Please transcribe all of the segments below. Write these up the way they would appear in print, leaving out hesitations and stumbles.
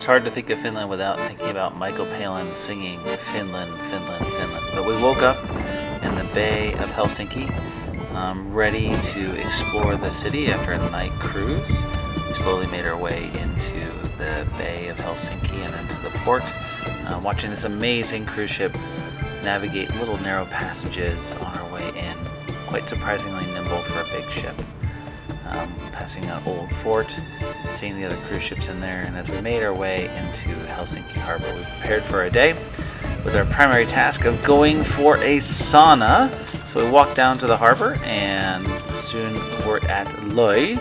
hard to think of Finland without thinking about Michael Palin singing Finland, Finland, Finland. But we woke up in the Bay of Helsinki, ready to explore the city after a night cruise. We slowly made our way into the Bay of Helsinki and into the port, watching this amazing cruise ship navigate little narrow passages on our way in. Quite surprisingly nimble for a big ship. Passing an old fort, seeing the other cruise ships in there, and as we made our way into Helsinki Harbor, we prepared for our day with our primary task of going for a sauna. So we walked down to the harbor, and soon we're at Loi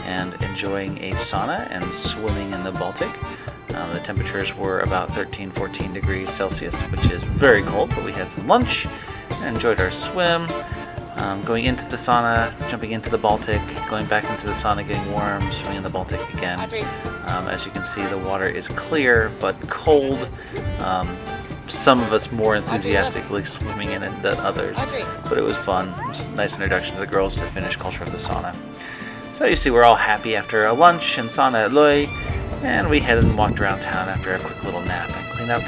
and enjoying a sauna and swimming in the Baltic. The temperatures were about 13-14 degrees Celsius, which is very cold, but we had some lunch and enjoyed our swim. Going into the sauna, jumping into the Baltic, going back into the sauna, getting warm, swimming in the Baltic again. As you can see, the water is clear but cold. Some of us more enthusiastically swimming in it than others, but it was fun. It was a nice introduction to the girls to the Finnish culture of the sauna. So you see, we're all happy after a lunch and sauna at Loi, and we headed and walked around town after a quick little nap and cleanup.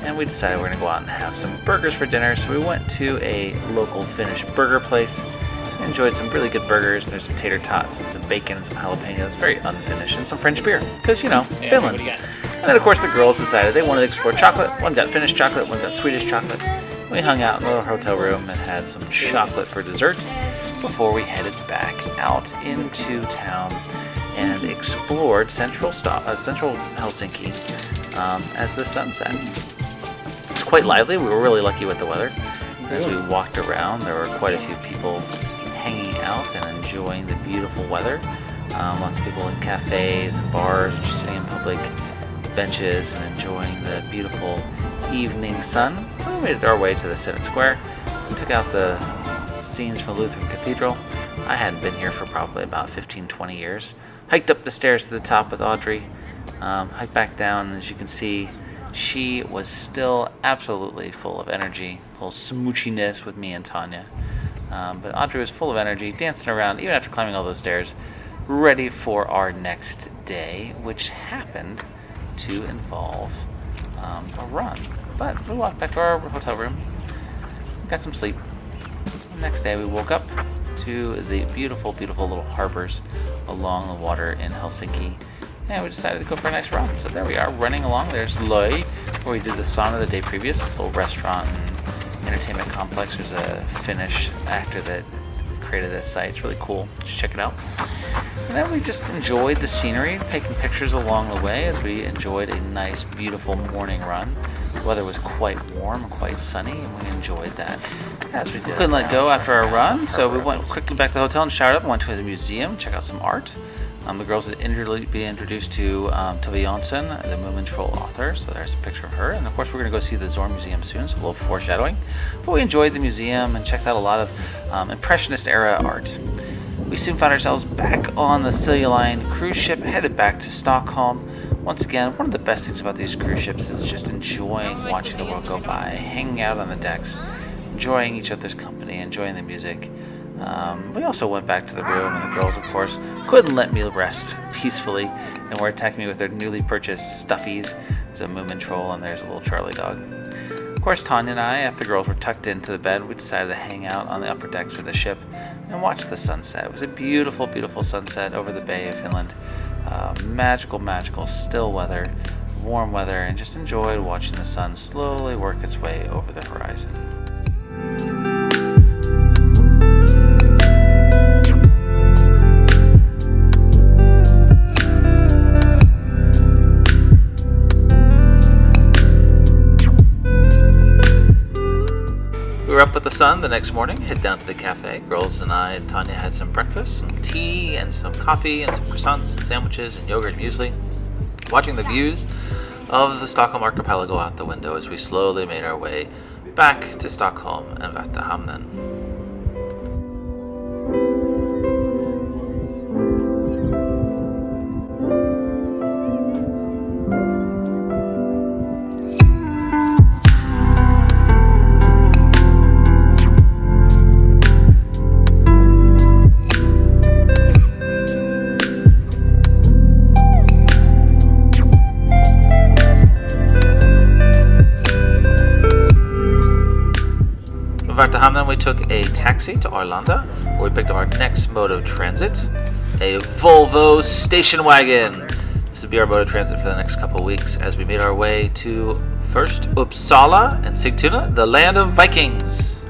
And we decided we're going to go out and have some burgers for dinner. So we went to a local Finnish burger place. Enjoyed some really good burgers. There's some tater tots and some bacon and some jalapenos. Very unfinished. And some French beer. Because, Finland. And then, of course, the girls decided they wanted to explore chocolate. One got Finnish chocolate. One got Swedish chocolate. We hung out in a little hotel room and had some chocolate for dessert before we headed back out into town and explored central Helsinki as the sun set. Quite lively. We were really lucky with the weather. As we walked around, there were quite a few people hanging out and enjoying the beautiful weather. Lots of people in cafes and bars, just sitting in public benches and enjoying the beautiful evening sun. So we made our way to the Senate Square. We took out the scenes from Lutheran Cathedral. I hadn't been here for probably about 15-20 years. Hiked up the stairs to the top with Audrey. Hiked back down, and as you can see, she was still absolutely full of energy, a little smoochiness with me and Tanya. But Audrey was full of energy, dancing around, even after climbing all those stairs, ready for our next day, which happened to involve a run. But we walked back to our hotel room, got some sleep. The next day we woke up to the beautiful, beautiful little harbors along the water in Helsinki. And we decided to go for a nice run. So there we are, running along. There's Loi, where we did the sauna the day previous, this little restaurant and entertainment complex. There's a Finnish actor that created this site. It's really cool. Just check it out. And then we just enjoyed the scenery, taking pictures along the way as we enjoyed a nice, beautiful morning run. The weather was quite warm, quite sunny, and we enjoyed that as we did. Couldn't let go after our run, so we went quickly back to the hotel and showered up and went to the museum, check out some art. The girls had been introduced to Tove Jansson, the Moomin Troll author, so there's a picture of her. And of course, we're going to go see the Zorn Museum soon, so a little foreshadowing. But we enjoyed the museum and checked out a lot of Impressionist era art. We soon found ourselves back on the Silja Line cruise ship, headed back to Stockholm. Once again, one of the best things about these cruise ships is just enjoying watching the world go by, hanging out on the decks, enjoying each other's company, enjoying the music. We also went back to the room, and the girls, of course, couldn't let me rest peacefully and were attacking me with their newly purchased stuffies. There's a Moomin Troll, and there's a little Charlie dog. Of course, Tanya and I, after the girls were tucked into the bed, we decided to hang out on the upper decks of the ship and watch the sunset. It was a beautiful, beautiful sunset over the Bay of Finland. Magical, magical, still weather, warm weather, and just enjoyed watching the sun slowly work its way over the horizon. We were up with the sun the next morning, head down to the cafe. Girls and I and Tanya had some breakfast, some tea and some coffee and some croissants and sandwiches and yogurt and muesli. Watching the views of the Stockholm archipelago out the window as we slowly made our way back to Stockholm and Värtahamnen. From Värtahamnen, we took a taxi to Arlanda, where we picked up our next mode of transit, a Volvo station wagon. This would be our mode of transit for the next couple of weeks as we made our way to first Uppsala and Sigtuna, the land of Vikings.